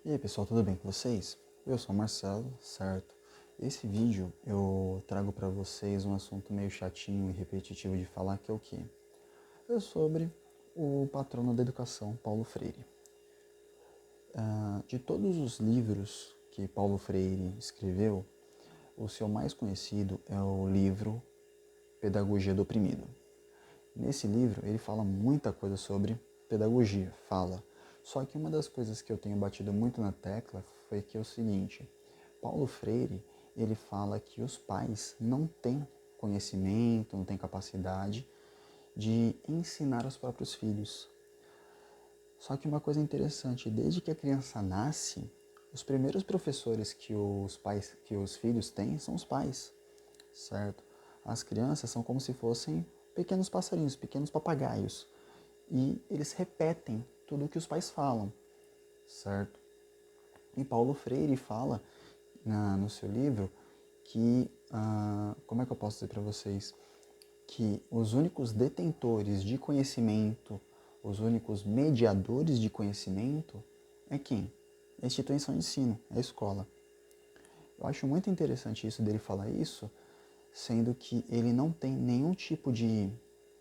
E aí pessoal, tudo bem com vocês? Eu sou o Marcelo, certo? Esse vídeo eu trago para vocês um assunto meio chatinho e repetitivo de falar, que é o quê? É sobre o patrono da educação, Paulo Freire. De todos os livros que Paulo Freire escreveu, o seu mais conhecido é o livro Pedagogia do Oprimido. Nesse livro ele fala muita coisa sobre pedagogia, Só que uma das coisas que eu tenho batido muito na tecla foi que é o seguinte: Paulo Freire, ele fala que os pais não têm conhecimento, não têm capacidade de ensinar os próprios filhos. Só que uma coisa interessante, desde que a criança nasce, os primeiros professores que os filhos têm são os pais, certo? As crianças são como se fossem pequenos passarinhos, pequenos papagaios, e eles repetem tudo o que os pais falam, certo? E Paulo Freire fala no seu livro que, como é que eu posso dizer para vocês, que os únicos detentores de conhecimento, os únicos mediadores de conhecimento é quem? A instituição de ensino, a escola. Eu acho muito interessante isso dele falar isso, sendo que ele não tem nenhum tipo de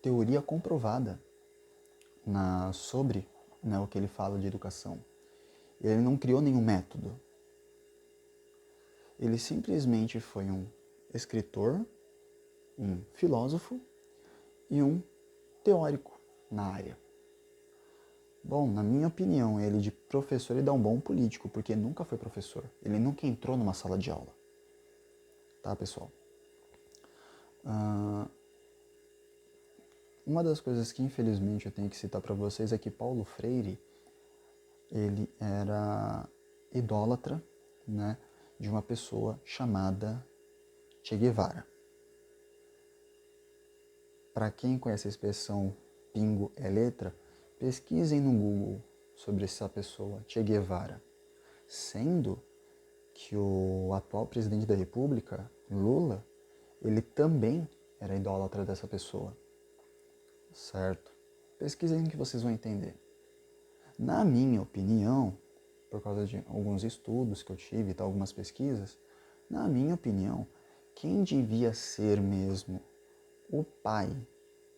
teoria comprovada sobre, né, o que ele fala de educação. Ele não criou nenhum método. Ele simplesmente foi um escritor, um filósofo e um teórico na área. Bom, na minha opinião, ele de professor ele dá um bom político, porque nunca foi professor. Ele nunca entrou numa sala de aula. Tá, pessoal? Uma das coisas que infelizmente eu tenho que citar para vocês é que Paulo Freire, ele era idólatra, né, de uma pessoa chamada Che Guevara. Para quem conhece a expressão pingo é letra, pesquisem no Google sobre essa pessoa, Che Guevara. Sendo que o atual presidente da República, Lula, ele também era idólatra dessa pessoa, certo? Pesquisem que vocês vão entender. Na minha opinião, por causa de alguns estudos que eu tive e algumas pesquisas, na minha opinião, quem devia ser mesmo o pai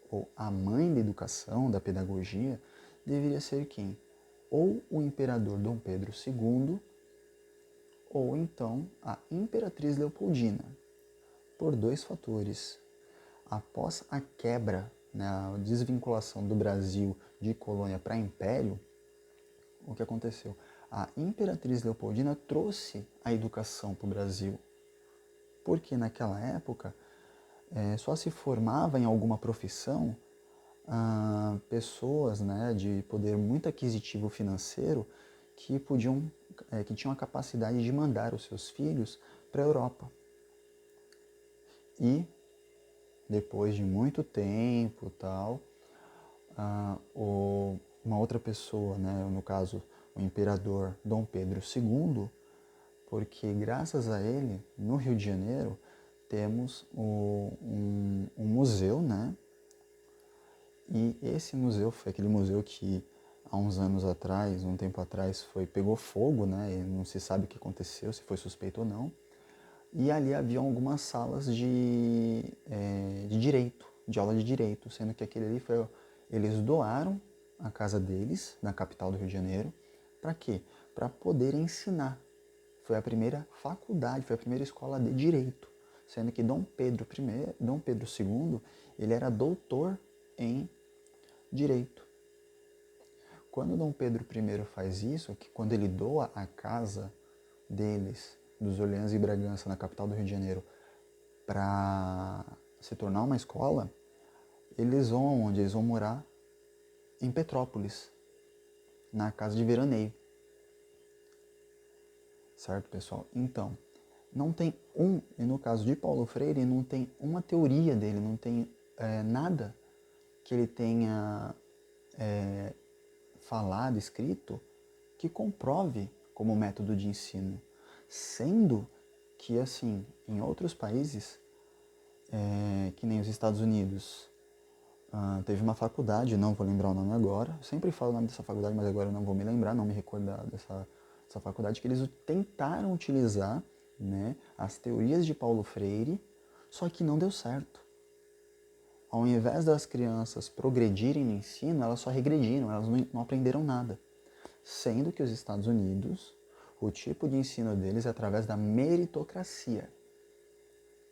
ou a mãe da educação, da pedagogia, deveria ser quem? Ou o imperador Dom Pedro II, ou então a imperatriz Leopoldina, por dois fatores. Após a quebra, né, a desvinculação do Brasil de colônia para império, o que aconteceu? A imperatriz Leopoldina trouxe a educação para o Brasil, porque naquela época só se formava em alguma profissão pessoas, né, de poder muito aquisitivo financeiro que tinham a capacidade de mandar os seus filhos para a Europa. E depois de muito tempo, uma outra pessoa, né, no caso o imperador Dom Pedro II, porque graças a ele, no Rio de Janeiro, temos um museu, né? E esse museu foi aquele museu que há uns anos atrás, um tempo atrás, pegou fogo, né? E não se sabe o que aconteceu, se foi suspeito ou não. E ali havia algumas salas de direito, de aula de direito, sendo que aquele ali eles doaram a casa deles, na capital do Rio de Janeiro, para quê? Para poder ensinar. Foi a primeira faculdade, foi a primeira escola de direito, sendo que Dom Pedro II, ele era doutor em direito. Quando Dom Pedro I faz isso, que quando ele doa a casa deles, dos Orleans e Bragança, na capital do Rio de Janeiro, para se tornar uma escola, eles vão aonde? Eles vão morar em Petrópolis, na casa de veraneio. Certo, pessoal? Então, não tem e no caso de Paulo Freire, não tem uma teoria dele, não tem nada que ele tenha falado, escrito, que comprove como método de ensino. Sendo que, assim, em outros países, que nem os Estados Unidos, teve uma faculdade, não vou lembrar o nome agora, eu sempre falo o nome dessa faculdade, mas agora eu não vou me lembrar, não me recordar Essa faculdade que eles tentaram utilizar, né, as teorias de Paulo Freire, só que não deu certo. Ao invés das crianças progredirem no ensino, elas só regrediram, elas não aprenderam nada. Sendo que os Estados Unidos, o tipo de ensino deles é através da meritocracia,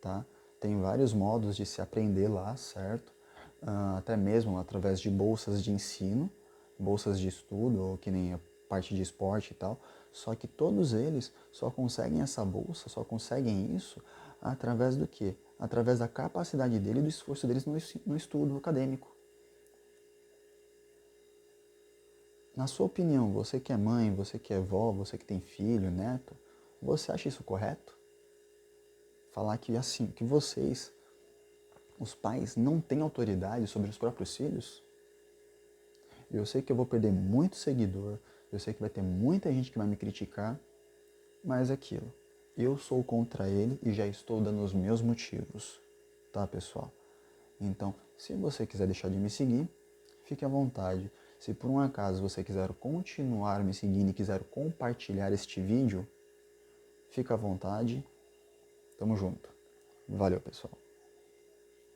tá? Tem vários modos de se aprender lá, certo? Até mesmo através de bolsas de ensino, bolsas de estudo, ou que nem a parte de esporte e tal. Só que todos eles só conseguem essa bolsa, só conseguem isso através do quê? Através da capacidade dele e do esforço deles no estudo acadêmico. Na sua opinião, você que é mãe, você que é vó, você que tem filho, neto, você acha isso correto? Falar que assim, que vocês, os pais, não têm autoridade sobre os próprios filhos? Eu sei que eu vou perder muito seguidor, eu sei que vai ter muita gente que vai me criticar, mas é aquilo. Eu sou contra ele e já estou dando os meus motivos, tá, pessoal? Então, se você quiser deixar de me seguir, fique à vontade. Se por um acaso você quiser continuar me seguindo e quiser compartilhar este vídeo, fica à vontade. Tamo junto. Valeu, pessoal.